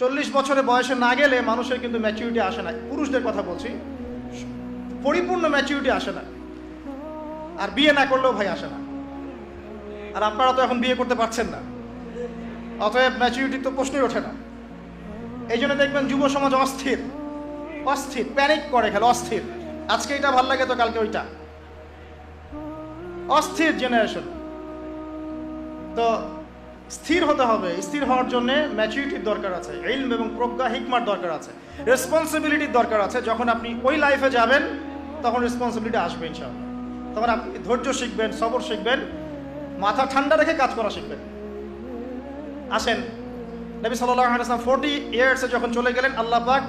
40 বছরের বয়সে না গেলে মানুষের কিন্তু ম্যাচুরিটি আসে না, পুরুষদের কথা বলছি, পরিপূর্ণ ম্যাচুরিটি আসে না। আর বিয়ে না করলেও ভাই আসে না। আর আপনারা তো এখন বিয়ে করতে পারছেন না, অতএব ম্যাচুরিটি তো প্রশ্নই ওঠে না। এই জন্য দেখবেন যুব সমাজ অস্থির, প্যানিক করে, খেলে অস্থির, আজকে এটা ভাল লাগে তো কালকে ওইটা, অস্থির জেনারেশন। তো স্থির হতে হবে, স্থির হওয়ার জন্য ম্যাচুরিটির দরকার আছে, ইলম এবং প্রজ্ঞা হিকমার দরকার আছে, রেসপন্সিবিলিটির দরকার আছে। যখন আপনি ওই লাইফে যাবেন তখন রেসপন্সিবিলিটি আসবে ইনশাআল্লাহ। তখন আপনি ধৈর্য শিখবেন, সবর শিখবেন, মাথা ঠান্ডা রেখে কাজ করা শিখবেন। আসেন, নবী সাল্লাল্লাহু আলাইহি ওয়াসাল্লাম 40 ইয়ার্সে যখন চলে গেলেন, আল্লাহ পাক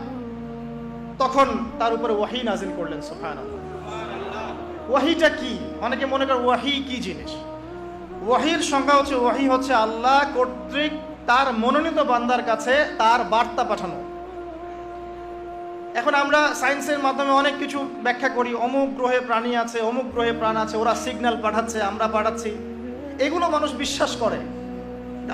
তখন তার উপরে ওয়াহি নাজিল করলেন। সুবহানাল্লাহ। ওয়াহিটা কি? অনেকে মনে করে ওয়াহি কি জিনিস। ওয়াহির সংজ্ঞা হচ্ছে, ওয়াহি হচ্ছে আল্লাহ কর্তৃক তার মনোনীত বান্দার কাছে তার বার্তা পাঠানো। এখন আমরা সায়েন্সের মাধ্যমে অনেক কিছু ব্যাখ্যা করি, অমুক গ্রহে প্রাণী আছে, অমুক গ্রহে প্রাণ আছে, ওরা সিগন্যাল পাঠাচ্ছে, আমরা পাঠাচ্ছি, এগুলো মানুষ বিশ্বাস করে।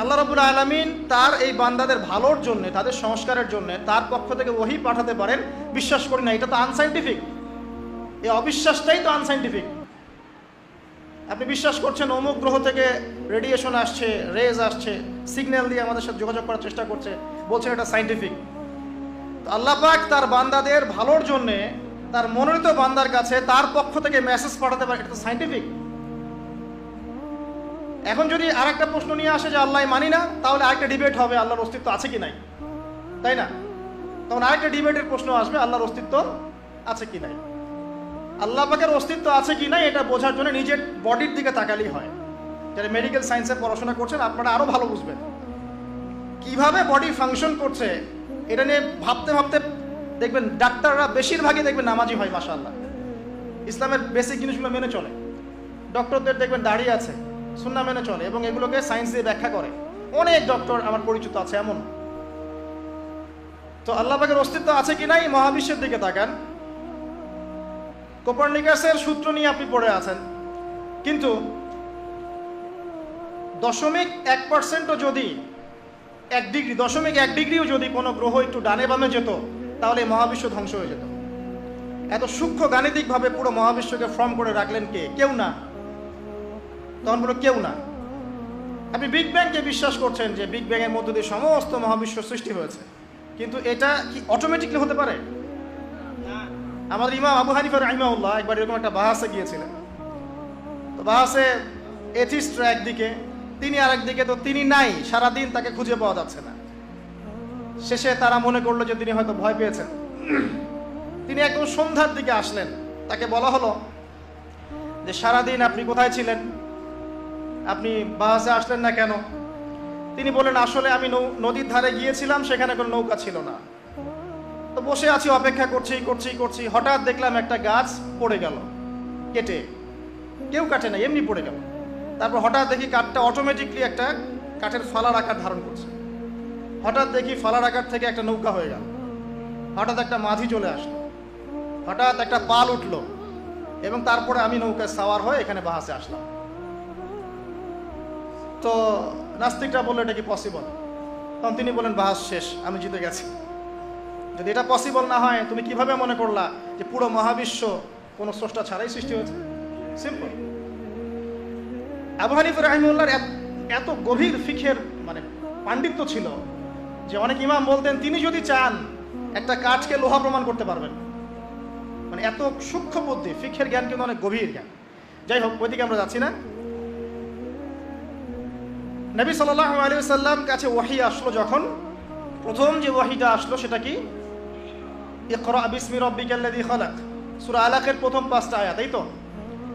আল্লাহ রাব্বুল আলামিন তার এই বান্দাদের ভালোর জন্য, তাদের সংস্কারের জন্য তার পক্ষ থেকে ওয়াহি পাঠাতে পারেন, বিশ্বাস করি না। এটা তো আনসাইন্টিফিক, এই অবিশ্বাসটাই তো আনসাইন্টিফিক। আপনি বিশ্বাস করছেন অমুক গ্রহ থেকে রেডিয়েশন আসছে, রেজ আসছে, সিগন্যাল দিয়ে আমাদের সাথে যোগাযোগ করার চেষ্টা করছে, বলছেন এটা সাইন্টিফিক। তো আল্লাহ পাক তার বান্দাদের ভালোর জন্য তার মনোনীত বান্দার কাছে তার পক্ষ থেকে মেসেজ পাঠাতে পারে, এটা তো সাইন্টিফিক। এখন যদি আরেকটা প্রশ্ন নিয়ে আসে যে আল্লাহ মানি না, তাহলে আরেকটা ডিবেট হবে আল্লাহর অস্তিত্ব আছে কি নাই, তাই না? তখন আরেকটা ডিবেটের প্রশ্ন আসবে আল্লাহর অস্তিত্ব আছে কি নাই। আল্লাহ পাকের অস্তিত্ব আছে কি নাই এটা বোঝার জন্য নিজের বডির দিকে তাকালেই হয়। যারা মেডিকেল সায়েন্সে পড়াশোনা করছেন আপনারা আরো ভালো বুঝবেন কিভাবে বডি ফাংশন করছে। এটা নিয়ে ভাবতে ভাবতে দেখবেন ডাক্তাররা বেশিরভাগই দেখবেন নামাজি হয়, মাশাআল্লাহ, ইসলামের বেসিক জিনিসগুলো মেনে চলে। ডক্টরদের দেখবেন দাঁড়িয়ে আছে, সুন্নাহ মেনে চলে এবং এগুলোকে সায়েন্স দিয়ে ব্যাখ্যা করে। অনেক ডক্টর আমার পরিচিত আছে এমন। তো আল্লাহ পাকের অস্তিত্ব আছে কি নাই মহাবিশ্বের দিকে তাকান। কোপারনিকাসের সূত্র নিয়ে আপনি পড়ে আছেন, কিন্তু 0.1%ও যদি 1 ডিগ্রিও যদি কোনো গ্রহ একটু ডানে বামে যেত, তাহলে মহাবিশ্ব ধ্বংস হয়ে যেত। এত সূক্ষ্ম গাণিতিকভাবে পুরো মহাবিশ্বকে ফর্ম করে রাখলেন কে? কেউ না। তখন পুরো কেউ না। আপনি বিগ ব্যাংকে বিশ্বাস করছেন যে বিগ ব্যাংয়ের মধ্য দিয়ে সমস্ত মহাবিশ্ব সৃষ্টি হয়েছে, কিন্তু এটা কি অটোমেটিকলি হতে পারে? আমাদের ইমাম আবু হানিফা রাহিমাহুল্লাহ একবার এরকম একটা বাহাসে গিয়েছিলেন। তো বাহাসে এথিস্টরা একদিকে, তিনি আরেক দিকে। তো তিনি নাই, সারাদিন তাকে খুঁজে পাওয়া যাচ্ছে না। শেষে তারা মনে করলো যে তিনি হয়তো ভয় পেয়েছেন। তিনি একদম সন্ধ্যার দিকে আসলেন। তাকে বলা হলো যে সারাদিন আপনি কোথায় ছিলেন, আপনি বাহাসে আসলেন না কেন? তিনি বলেন আসলে আমি নদীর ধারে গিয়েছিলাম, সেখানে কোনো নৌকা ছিল না। তো বসে আছি, অপেক্ষা করছি, হঠাৎ দেখলাম একটা গাছ পড়ে গেল কেটে। কেউ কাটে না, এমনি পড়ে গেল। তারপর হঠাৎ দেখি কাঠটা অটোমেটিকলি একটা কাঠের ফালার আকার ধারণ করছে। হঠাৎ দেখি ফালার আকার থেকে একটা নৌকা হয়ে গেল। হঠাৎ একটা মাঝি চলে আসলো, হঠাৎ একটা পাল উঠলো, এবং তারপরে আমি নৌকায় সাওয়ার হয়ে এখানে বাহাসে আসলাম। তো নাস্তিকরা বললো এটা কি পসিবল? তখন তিনি বলেন বাহাস শেষ, আমি জিতে গেছি। যদি এটা পসিবল না হয়, তুমি কিভাবে মনে করলা যে পুরো মহাবিশ্ব কোনো স্রষ্টা ছাড়াই সৃষ্টি হয়েছে? সিম্পল। আবু হানিফা রাহিমাহুল্লাহর এত গভীর ফিকহের পাণ্ডিত্য ছিল যে অনেক ইমাম বলতেন তিনি যদি চান একটা কাঠকে লোহা প্রমাণ করতে পারবেন। এত সূক্ষ্ম বুদ্ধি, ফিকহের জ্ঞান কিন্তু অনেক গভীর জ্ঞান। যাই হোক, ওইদিকে আমরা যাচ্ছি না। নবী সাল্লাল্লাহু আলাইহি ওয়াসাল্লাম কাছে ওয়াহি আসলো যখন, প্রথম যে ওয়াহিটা আসলো সেটা কি? ইকরা বিসমি রাব্বিকাল্লাযী খালাক, সূরা আলাকের প্রথম 5টা আয়াত। এই তো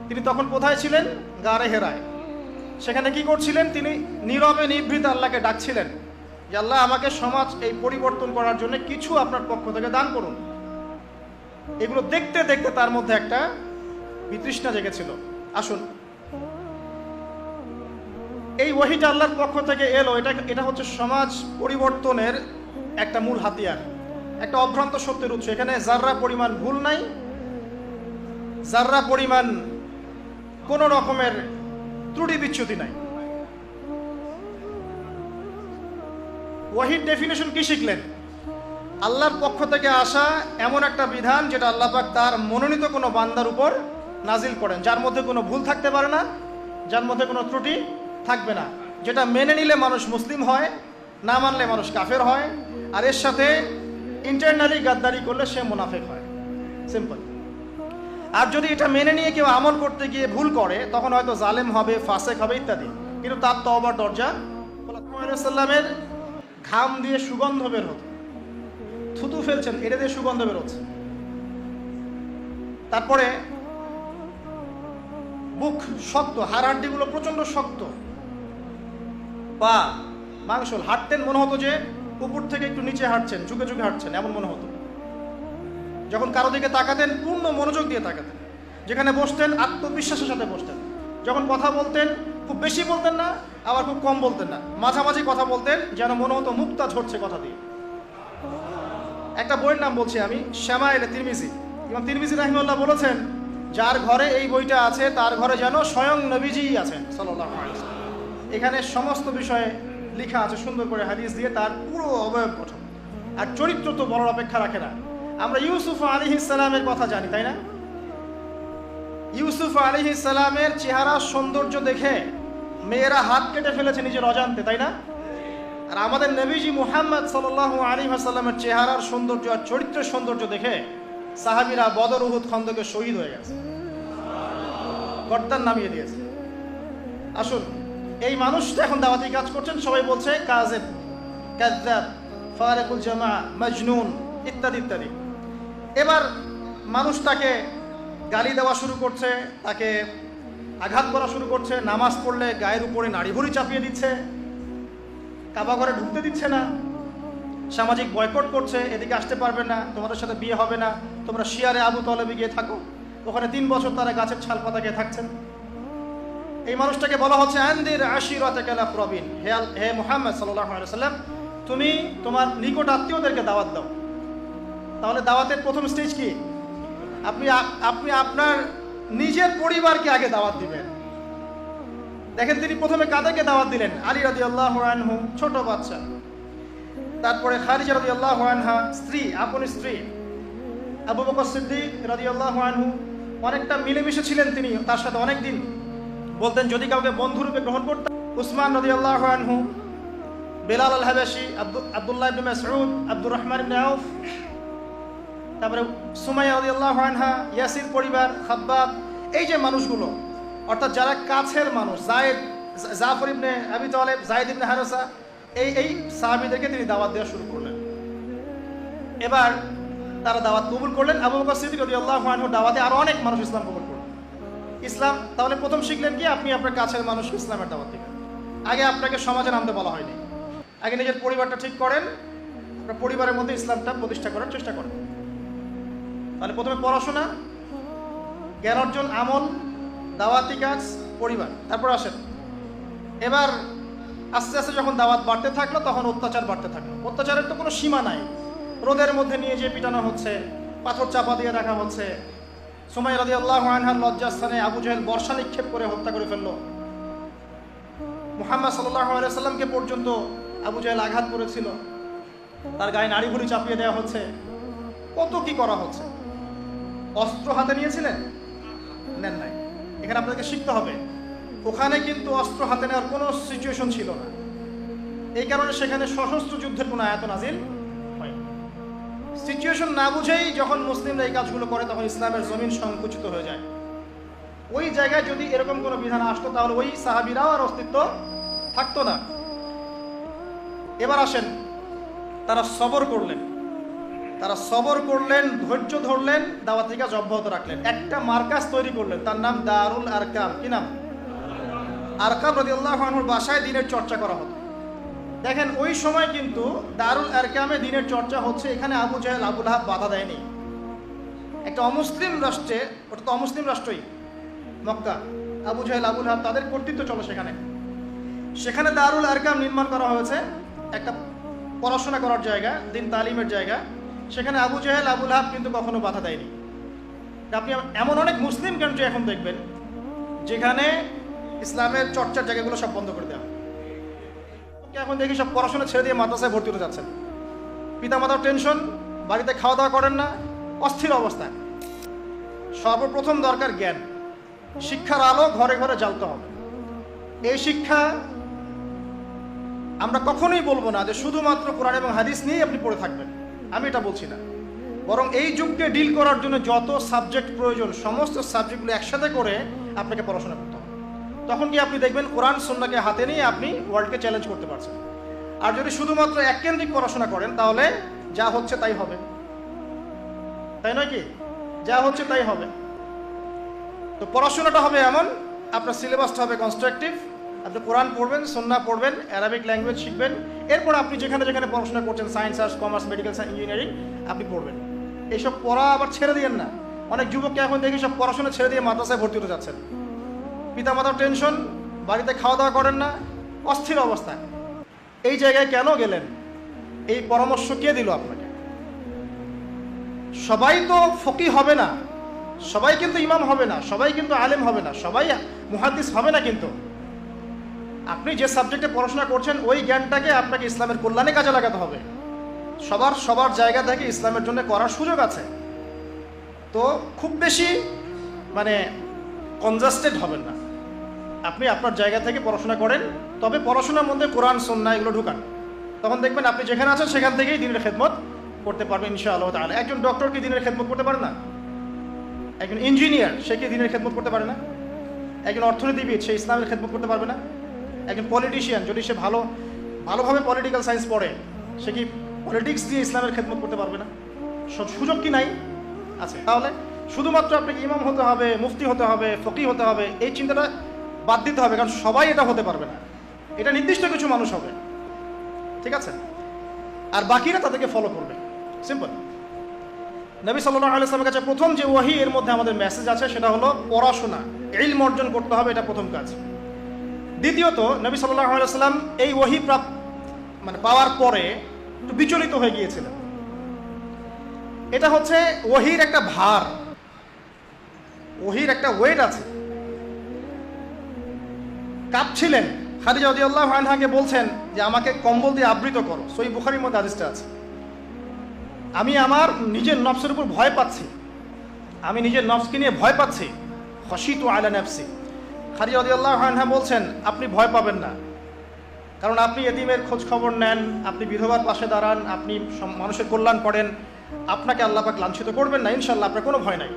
তিনি তখন কোথায় ছিলেন? গারে হেরায়। সেখানে কি করছিলেন? তিনি নীরবে নিভৃতে আল্লাহকে ডাকছিলেন যে আল্লাহ আমাকে সমাজ এই পরিবর্তন করার জন্য কিছু আপনার পক্ষ থেকে দান করুন। এগুলো দেখতে দেখতে তার মধ্যে একটা বিতৃষ্ণা জেগেছিল। আসুন, এই ওয়াহিটা আল্লাহর পক্ষ থেকে এলো, এটা হচ্ছে সমাজ পরিবর্তনের একটা মূল হাতিয়ার, একটা অভ্রান্ত সত্যের উৎস। এখানে জাররা পরিমাণ ভুল নাই, জাররা পরিমাণ কোনো রকমের ত্রুটি বিচ্যুতি নাই। ওয়াহির ডেফিনেশন কি শিখলেন? আল্লাহর পক্ষ থেকে আসা এমন একটা বিধান যেটা আল্লাহ পাক তার মনোনীত কোনো বান্দার উপর নাজিল করেন, যার মধ্যে কোনো ভুল থাকতে পারে না, যার মধ্যে কোনো ত্রুটি থাকবে না, যেটা মেনে নিলে মানুষ মুসলিম হয়, না মানলে মানুষ কাফের হয়, আর এর সাথে ইন্টারনালি গাদ্দারি করলে সে মুনাফিক হয়। সিম্পল। আর যদি এটা মেনে নিয়ে কেউ আমল করতে গিয়ে ভুল করে, তখন হয়তো জালেম হবে, ফাসেক হবে ইত্যাদি, কিন্তু তার তওবার দরজা সাল্লামের ঘাম দিয়ে সুগন্ধ বের হতো, থুতু ফেলছেন, এটা দিয়ে সুগন্ধ বের হচ্ছে। তারপরে বুক শক্ত, হাড়গুলো প্রচন্ড শক্ত, পা মাংসল, হাঁটতেন মনে হতো যে উপর থেকে একটু নিচে হাঁটছেন, ঝুঁকে ঝুঁকে হাঁটছেন, এমন মনে হতো। যখন কারো দিকে তাকাতেন পূর্ণ মনোযোগ দিয়ে তাকাতেন, যেখানে বসতেন আত্মবিশ্বাসের সাথে বসতেন, যখন কথা বলতেন খুব বেশি বলতেন না, আবার খুব কম বলতেন না, মাঝামাঝি কথা বলতেন, যেন মনে হতো মুক্তা ঝরছে কথা দিয়ে। একটা বইয়ের নাম বলছি আমি, শামাইল তিরমিজি। ইমাম তিরমিজি রাহিমাহুল্লাহ বলেছেন, যার ঘরে এই বইটা আছে তার ঘরে যেন স্বয়ং নবীজিই আছেন সাল্লাল্লাহু আলাইহি ওয়াসাল্লাম। এখানে সমস্ত বিষয়ে লেখা আছে সুন্দর করে হাদিস দিয়ে, তার পুরো অবয়ব গঠন। আর চরিত্র তো বলার অপেক্ষা রাখে না। আমরা ইউসুফ আলাইহিস সালামের কথা জানি, তাই না? ইউসুফ আলাইহিস সালামের চেহারা সৌন্দর্য দেখে মেয়েরা হাত কেটে ফেলেছে নিজের অজান্তে, তাই না? আর আমাদের নবীজি মুহাম্মদ সাল্লাল্লাহু আলাইহি ওয়াসাল্লামের চেহারার সৌন্দর্য আর চরিত্রের সৌন্দর্য দেখে সাহাবীরা বদর উহুদ খন্দকে শহীদ হয়ে গেছে, গর্দান নামিয়ে দিয়েছে। আসুন, এই মানুষটা এখন দাওয়াতি কাজ করছেন, সবাই বলছে কাযিব, কাযযাব, ফারিকুল জামা, মাজনুন ইত্যাদি ইত্যাদি। এবার মানুষ তাকে গালি দেওয়া শুরু করছে, তাকে আঘাত করা শুরু করছে, নামাজ পড়লে গায়ের উপরে নাড়ি ভুড়ি চাপিয়ে দিচ্ছে, কাবা ঘরে ঢুকতে দিচ্ছে না, সামাজিক বয়কট করছে, এদিকে আসতে পারবে না, তোমাদের সাথে বিয়ে হবে না, তোমরা শিয়ারে আবু তলেবে গিয়ে থাকো। ওখানে 3 বছর তারা গাছের ছাল পাতা গিয়ে থাকছেন। এই মানুষটাকে বলা হচ্ছে আনদির আশিরাতাকাল আকরাবিন, হে মুহাম্মদ সাল্লাল্লাহু আলাইহি ওয়াসাল্লাম, তুমি তোমার নিকট আত্মীয়দেরকে দাওয়াত দাও। তাহলে দাওয়াতের প্রথম স্টেজ কি? আপনি আপনার নিজের পরিবারকে আগে দাওয়াত দিবেন। দেখেন তিনি প্রথমে কাদেরকে দাওয়াত দিলেন? আলী রাদিয়াল্লাহু আনহু, ছোট বাচ্চা। তারপরে খাদিজা রাদিয়াল্লাহু আনহা, স্ত্রী, আপন স্ত্রী। আবু বকর সিদ্দিক রাদিয়াল্লাহু আনহু, অনেকটা মিলেমিশে ছিলেন তিনি তার সাথে অনেক দিন, বলতেন যদি কাউকে বন্ধুরূপে গ্রহণ করতেন। উসমান রাদিয়াল্লাহু আনহু, বেলাল আল হাবাশি, আব্দুল্লাহ ইবনে মাসউদ, আব্দুর রহমান ইবনে আউফ, তারপরে সুমাইয়া রাদিয়াল্লাহু আনহা, ইয়াসির পরিবার, খাব্বাব। এই যে মানুষগুলো, অর্থাৎ যারা কাছের মানুষ, জাফর ইবনে আবি তালেব, যায়েদ ইবনে হারেসা, এই সাহাবীদেরকে তিনি দাওয়াত দেওয়া শুরু করলেন। এবার তারা দাওয়াত কবুল করলেন। আবু বকর সিদ্দিক রাদিয়াল্লাহু আনহু দাওয়াতে আরো অনেক মানুষ ইসলাম কবুল করলেন। ইসলাম তাহলে প্রথম শিখলেন কি? আপনি আপনার কাছের মানুষ ইসলামের দাওয়াত দিবেন। আগে আপনাকে সমাজে নামতে বলা হয়নি, আগে নিজের পরিবারটা ঠিক করেন, আপনার পরিবারের মধ্যে ইসলামটা প্রতিষ্ঠা করার চেষ্টা করেন। তাহলে প্রথমে পড়াশোনা, জ্ঞান অর্জন, আমল, দাওয়াতি কাজ, পরিবার, তারপর আসেন। এবার আস্তে আস্তে যখন দাওয়াত বাড়তে থাকলো, তখন অত্যাচার বাড়তে থাকলো। অত্যাচারের তো কোনো সীমা নাই। রোদের মধ্যে নিয়ে যেয়ে পিটানো হচ্ছে, পাথর চাপা দিয়ে রাখা হচ্ছে। সুমাইয়া রাদিয়াল্লাহু আনহার লজ্জাস্থানে আবু জাহেল বর্ষা নিক্ষেপ করে হত্যা করে ফেললো। মুহাম্মদ সাল্লাল্লাহু আলাইহি ওয়াসাল্লামকে পর্যন্ত আবু জাহেল আঘাত করেছিল, তার গায়ে নাড়ি ভুড়ি চাপিয়ে দেওয়া হচ্ছে। কত কি করা হচ্ছে। অস্ত্র হাতে নিয়েছিলেন? নেন নাই। এখানে আপনাদেরকে শিখতে হবে, ওখানে কিন্তু অস্ত্র হাতে নেওয়ার কোনো সিচুয়েশন ছিল না। এই কারণে সেখানে সশস্ত্র যুদ্ধের কোনো আয়াত নাজিল হয়। সিচুয়েশন না বুঝেই যখন মুসলিমরা এই কাজগুলো করে, তখন ইসলামের জমিন সংকুচিত হয়ে যায়। ওই জায়গায় যদি এরকম কোনো বিধান আসতো, তাহলে ওই সাহাবীরাও আর অস্তিত্ব থাকতো না। এবার আসেন, তারা সবর করলেন, ধৈর্য ধরলেন, দাওয়াতি কাজ অব্যাহত রাখলেন। একটা মার্কাজ তৈরি করলেন, তার নাম দারুল আরকাম। কি নাম? আরকাম রাদিয়াল্লাহু আনহুর বাসায় দ্বীনের চর্চা করা হতো। দেখেন ওই সময় কিন্তু দারুল আরকামে দ্বীনের চর্চা হচ্ছে, এখানে আবু জাহেল, আবু লাহাব বাধা দেয়নি। একটা অমুসলিম রাষ্ট্রে, ওটা তো অমুসলিম রাষ্ট্রই মক্কা, আবু জাহেল, আবু লাহাব, তাদের কর্তৃত্ব চলে সেখানে দারুল আরকাম নির্মাণ করা হয়েছে, একটা পড়াশোনা করার জায়গা, দিন তালিমের জায়গা। সেখানে আবু জাহেল, আবু লাহাব কিন্তু কখনো বাধা দেয়নি। আপনি এমন অনেক মুসলিম কান্ট্রি এখন দেখবেন যেখানে ইসলামের চর্চার জায়গাগুলো সব বন্ধ করে দেওয়া। এখন দেখি সব পড়াশোনা ছেড়ে দিয়ে মাদ্রাসায় ভর্তি হতে যাচ্ছেন, পিতামাতার টেনশন, বাড়িতে খাওয়া দাওয়া করেন না, অস্থির অবস্থায়। সর্বপ্রথম দরকার জ্ঞান, শিক্ষার আলো ঘরে ঘরে জ্বালতে হবে। এই শিক্ষা আমরা কখনোই বলবো না যে শুধুমাত্র কোরআন এবং হাদিস নিয়েই আপনি পড়ে থাকবেন, আমি এটা বলছি না। বরং এই যুগকে ডিল করার জন্য যত সাবজেক্ট প্রয়োজন সমস্ত সাবজেক্টগুলো একসাথে করে আপনাকে পড়াশোনা করতে হবে। তখন কি আপনি দেখবেন কোরআন সুন্নাহকে হাতে নিয়ে আপনি ওয়ার্ল্ডকে চ্যালেঞ্জ করতে পারছেন। আর যদি শুধুমাত্র এককেন্দ্রিক পড়াশোনা করেন তাহলে যা হচ্ছে তাই হবে, তাই নয় কি? যা হচ্ছে তাই হবে। তো পড়াশোনাটা হবে এমন, আপনার সিলেবাসটা হবে কনস্ট্রাকটিভ, আপনি কোরআন পড়বেন, সুন্নাহ পড়বেন, অ্যারাবিক ল্যাঙ্গুয়েজ শিখবেন, এরপর আপনি যেখানে যেখানে পড়াশোনা করছেন science, arts, commerce, medical science, engineering আপনি পড়বেন। এইসব পড়া আবার ছেড়ে দিয়েন না। অনেক যুবককে এখন দেখি সব পড়াশোনা ছেড়ে দিয়ে মাদ্রাসায় ভর্তি হতে যাচ্ছেন, পিতামাতার টেনশন, বাড়িতে খাওয়া দাওয়া করেন না, অস্থির অবস্থায়। এই জায়গায় কেন গেলেন? এই পরামর্শ কে দিল আপনাকে? সবাই তো ফকিহ হবে না, সবাই কিন্তু ইমাম হবে না, সবাই কিন্তু আলেম হবে না, সবাই মুহাদ্দিস হবে না। কিন্তু আপনি যে সাবজেক্টে পড়াশোনা করছেন ওই জ্ঞানটাকে আপনাকে ইসলামের কল্যাণে কাজে লাগাতে হবে। সবার জায়গা থেকে ইসলামের জন্য করার সুযোগ আছে। তো খুব বেশি কনজাস্টেড হবেন না, আপনি আপনার জায়গা থেকে পড়াশোনা করেন, তবে পড়াশোনার মধ্যে কোরআন সুন্নাহ এগুলো ঢুকান। তখন দেখবেন আপনি যেখানে আছেন সেখান থেকেই দিনের খেদমত করতে পারবেন ইনশাআল্লাহ তাআলা। একজন ডক্টর কি দিনের খেদমত করতে পারে না? একজন ইঞ্জিনিয়ার সে কি দিনের খেদমত করতে পারে না? একজন অর্থনীতিবিদ সে ইসলামের খেদমত করতে পারবে না? একজন পলিটিশিয়ান যদি সে ভালোভাবে পলিটিক্যাল সায়েন্স পড়ে সে কি পলিটিক্স দিয়ে ইসলামের খেদমত করতে পারবে না? সুযোগ কি নাই? আছে। তাহলে শুধুমাত্র আপনাকে ইমাম হতে হবে, মুফতি হতে হবে, ফকিহ হতে হবে এই চিন্তাটা বাদ দিতে হবে, কারণ সবাই এটা হতে পারবে না। এটা নির্দিষ্ট কিছু মানুষ হবে, ঠিক আছে? আর বাকিরা তাদেরকে ফলো করবে, সিম্পল। নবী সাল্লাল্লাহু আলাইহি ওয়াসাল্লামের কাছে প্রথম যে ওয়াহি এর মধ্যে আমাদের মেসেজ আছে সেটা হলো পড়াশোনা, ইলম অর্জন করতে হবে, এটা প্রথম কাজ। দ্বিতীয়ত নবী সাল্লাল্লাহু আলাইহি ওয়াসাল্লাম এই ওয়াহি পাওয়ার পরে একটু বিচলিত হয়ে গিয়েছিলেন। এটা হচ্ছে ওয়াহির একটা ভার, ওয়াহির একটা ওয়েট আছে। কাঁপছিলেন। খাদিজা রাদিয়াল্লাহু আনহাকে বলছেন যে আমাকে কম্বল দিয়ে আবৃত করো, সহিহ বুখারীর মধ্যে হাদিসটা আছে। আমি আমার নিজের নফসের উপর ভয় পাচ্ছি, আমি নিজের নফসকে নিয়ে ভয় পাচ্ছি। খশিতু আলা নাফসি। খাদিজা রাদিয়াল্লাহু আনহা বলছেন আপনি ভয় পাবেন না, কারণ আপনি এতিমের খোঁজ খবর নেন, আপনি বিধবার পাশে দাঁড়ান, আপনি মানুষের কল্যাণ করেন, আপনাকে আল্লাহ পাক লাঞ্ছিত করবেন না ইনশাআল্লাহ, আপনার কোনো ভয় নাই।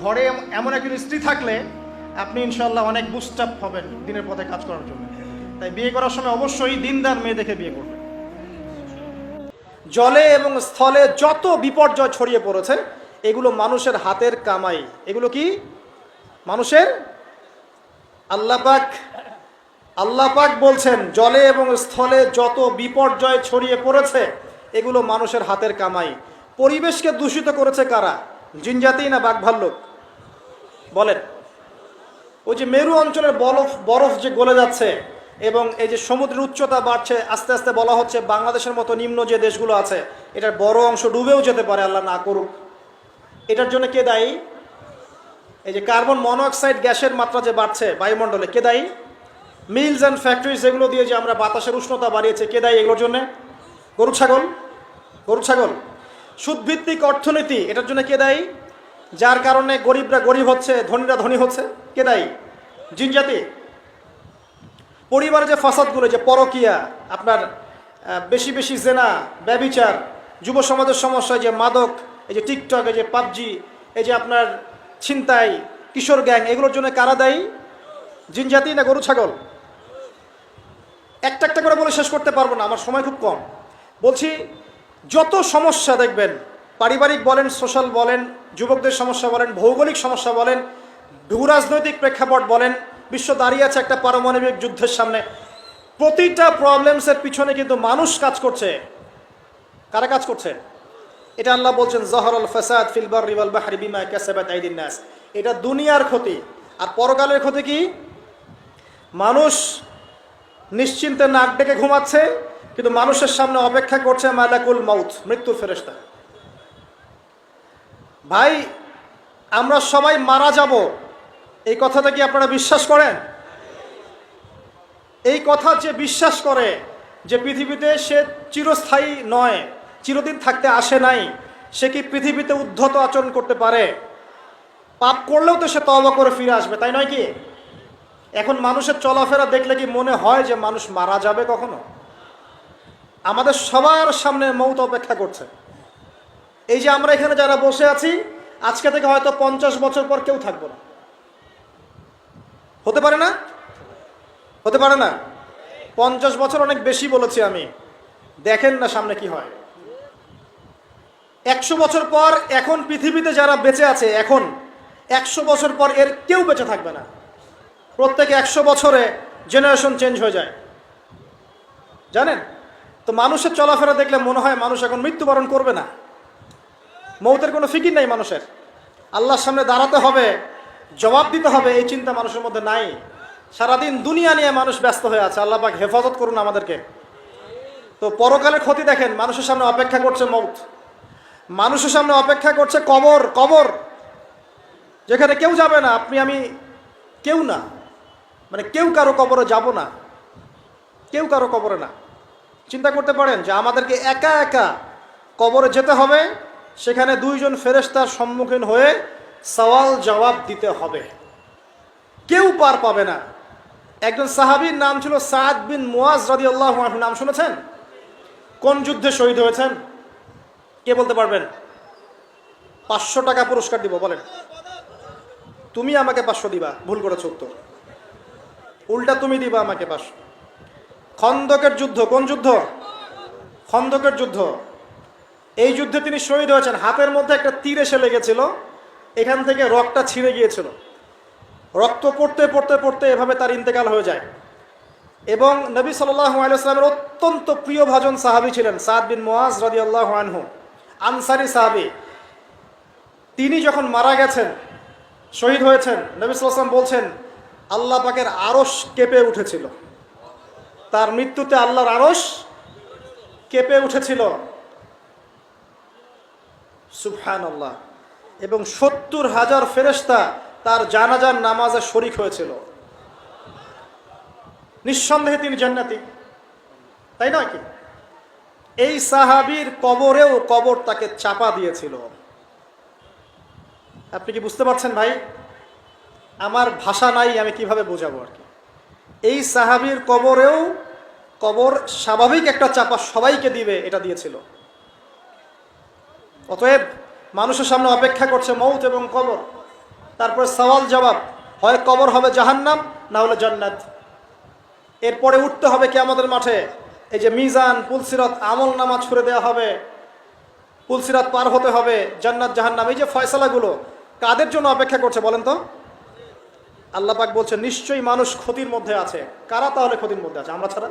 ঘরে এমন একজন স্ত্রী থাকলে আপনি ইনশাআল্লাহ অনেক বুস্ট আপ হবেন দিনের পথে কাজ করার জন্য। তাই বিয়ে করার সময় অবশ্যই দিনদার মেয়ে দেখে বিয়ে করবেন। জলে এবং স্থলে যত বিপর্যয় ছড়িয়ে পড়েছে এগুলো মানুষের হাতের কামাই। এগুলো কি মানুষের? আল্লাহ পাক বলছেন জলে এবং স্থলে যত বিপর্যয় ছড়িয়ে পড়েছে এগুলো মানুষের হাতের কামাই। পরিবেশকে দূষিত করেছে কারা? জিনজাতি না বাঘ ভাল্লুক? বলেন। ওই যে মেরু অঞ্চলের বরফ যে গলে যাচ্ছে এবং এই যে সমুদ্রের উচ্চতা বাড়ছে, আস্তে আস্তে বলা হচ্ছে বাংলাদেশের মতো নিম্ন যে দেশগুলো আছে এটার বড় অংশ ডুবেও যেতে পারে, আল্লাহ না করুক। এটার জন্য কে দায়ী? এই যে কার্বন মনোঅক্সাইড গ্যাসের মাত্রা যে বাড়ছে বায়ুমণ্ডলে, কে দায়ী? মিলস অ্যান্ড ফ্যাক্টরিজ যেগুলো দিয়ে যে আমরা বাতাসের উষ্ণতা বাড়িয়েছে, কে দায়ী এগুলোর জন্য? গরু ছাগল। সুদভিত্তিক অর্থনীতি, এটার জন্য কে দায়ী? যার কারণে গরিবরা গরিব হচ্ছে, ধনীরা ধনী হচ্ছে, কে দায়ী? জিনজাতি। পরিবারে যে ফাসাদগুলো, যে পরকিয়া, আপনার বেশি বেশি জেনা, ব্যভিচার, যুব সমাজের সমস্যা, যে মাদক, এই যে টিকটক, এই যে পাবজি, এই যে আপনার ছিনতাই, কিশোর গ্যাং, এগুলোর জন্য কারা দায়ী? জিনজাতি না গরু ছাগল? একটা একটা করে বলে শেষ করতে পারবো না, আমার সময় খুব কম। বলছি যত সমস্যা দেখবেন, পারিবারিক বলেন, সোশ্যাল বলেন, যুবকদের সমস্যা বলেন, ভৌগোলিক সমস্যা বলেন, ভূরাজনৈতিক প্রেক্ষাপট বলেন, বিশ্ব দাঁড়িয়ে আছে একটা পারমাণবিক যুদ্ধের সামনে, প্রতিটা প্রবলেমসের পিছনে কিন্তু মানুষ কাজ করছে। কারা কাজ করছে? এটা আল্লাহ বলছেন যহরাল ফাসাদ ফিল বাররি ওয়াল বাহরি বিমা কাসাবাত আইদিন নাস। এটা দুনিয়ার ক্ষতি। আর পরকালের ক্ষতি কি? মানুষ নিশ্চিন্তে নাক ডেকে ঘুমাচ্ছে, কিন্তু মানুষের সামনে অপেক্ষা করছে মালাকুল মাউত, মৃত্যুর ফেরেশতা। ভাই আমরা সবাই মারা যাব, এই কথাটা কি আপনারা বিশ্বাস করেন? এই কথা যে বিশ্বাস করে যে পৃথিবীতে সে চিরস্থায়ী নয়, চিরদিন থাকতে আসে নাই, সে কি পৃথিবীতে উদ্ধত আচরণ করতে পারে? পাপ করলেও তো সে তওবা করে ফিরে আসবে, তাই নয় কি? এখন মানুষের চলাফেরা দেখলে কি মনে হয় যে মানুষ মারা যাবে কখনো? আমাদের সবার সামনে মৌত অপেক্ষা করছে। এই যে আমরা এখানে যারা বসে আছি, আজকে থেকে হয়তো 50 বছর পর কেউ থাকবো না। হতে পারে না? হতে পারে না? 50 বছর অনেক বেশি বলেছি আমি, দেখেন না সামনে কি হয়। 100 বছর পর এখন পৃথিবীতে যারা বেঁচে আছে, এখন 100 বছর পর এর কেউ বেঁচে থাকবে না। প্রত্যেক 100 বছরে জেনারেশন চেঞ্জ হয়ে যায়, জানেন তো? মানুষের চলাফেরা দেখলে মনে হয় মানুষ এখন মৃত্যুবরণ করবে না। মৌতের কোনো ফিকির নাই মানুষের। আল্লাহর সামনে দাঁড়াতে হবে, জবাব দিতে হবে, এই চিন্তা মানুষের মধ্যে নাই। সারাদিন দুনিয়া নিয়ে মানুষ ব্যস্ত হয়ে আছে। আল্লাহ পাক হেফাজত করুন আমাদেরকে। তো পরকালের ক্ষতি দেখেন, মানুষের সামনে অপেক্ষা করছে মৌত, মানুষের সামনে অপেক্ষা করছে কবর। কবর যেখানে কেউ যাবে না, আপনি আমি কেউ না, মানে কেউ কারো কবরে যাব না, কেউ কারো কবরে না। চিন্তা করতে পারেন যে আমাদেরকে একা একা কবরে যেতে হবে, সেখানে 2 জন ফেরেশতার সম্মুখীন হয়ে সওয়াল জবাব দিতে হবে, কেউ পার পাবে না। একজন সাহাবীর নাম ছিল সাদ বিন মুয়াজ রাদিয়াল্লাহু আনহু, নাম শুনেছেন? কোন যুদ্ধে শহীদ হয়েছেন কে বলতে পারবেন? 500 টাকা পুরস্কার দিব, বলেন। তুমি আমাকে 500 দিবা, ভুল করেছো উত্তর। উল্টা তুমি দিবা আমাকে 500। খন্দকের যুদ্ধ, কোন যুদ্ধ? খন্দকের যুদ্ধ। এই যুদ্ধে তিনি শহীদ হয়েছেন। হাতের মধ্যে একটা তীর এসে লেগেছিল, এখান থেকে রক্তটা ছিঁড়ে গিয়েছিল। রক্ত পড়তে পড়তে পড়তে এভাবে তার ইন্তেকাল হয়ে যায়। এবং নবী সাল্লাল্লাহু আলাইহি ওয়াসাল্লামের অত্যন্ত প্রিয়ভাজন সাহাবী ছিলেন সাদ বিন মুয়াজ রাদিয়াল্লাহু আনহু, আনসারী সাহাবী। তিনি যখন মারা গেছেন, শহীদ হয়েছেন, নবী সাল্লাল্লাহু আলাইহি ওয়াসাল্লাম বলছেন আল্লাহ পাকের আরশ কেঁপে উঠেছিল। তার মৃত্যুতে আল্লাহর আরশ কেঁপে উঠেছিল, সুবহানাল্লাহ। এবং 70,000 ফেরেশতা তার জানাজার নামাজে শরীক হয়েছিল। নিঃসন্দেহে তিনি জান্নাতি, তাই নয় কি? এই সাহাবীর কবরেও কবর তাকে চাপা দিয়েছিল। আপনি কি বুঝতে পারছেন ভাই? আমার ভাষা নাই, আমি কিভাবে বোঝাবো আর কি। এই সাহাবীর কবরেও কবর স্বাভাবিক একটা চাপা সবাইকে দিবে, এটা দিয়েছিল। অতএব মানুষের সামনে অপেক্ষা করছে মৌত এবং কবর, তারপরে সওয়াল জবাব। হয় কবর হবে জাহান্নাম, না হলে জান্নাত। এরপরে উঠতে হবে কিয়ামতের মাঠে। এই যে মিজান, পুলসিরাত, আমল নামা ছুড়ে দেওয়া হবে, পুলসিরাত পার হতে হবে, জান্নাত জাহান্নাম, এই যে ফয়সালাগুলো কাদের জন্য অপেক্ষা করছে বলেন তো? আল্লাহ পাক বলছেন নিশ্চয়ই মানুষ ক্ষতির মধ্যে আছে। কারা তাহলে ক্ষতির মধ্যে আছে? আমরা ছাড়া?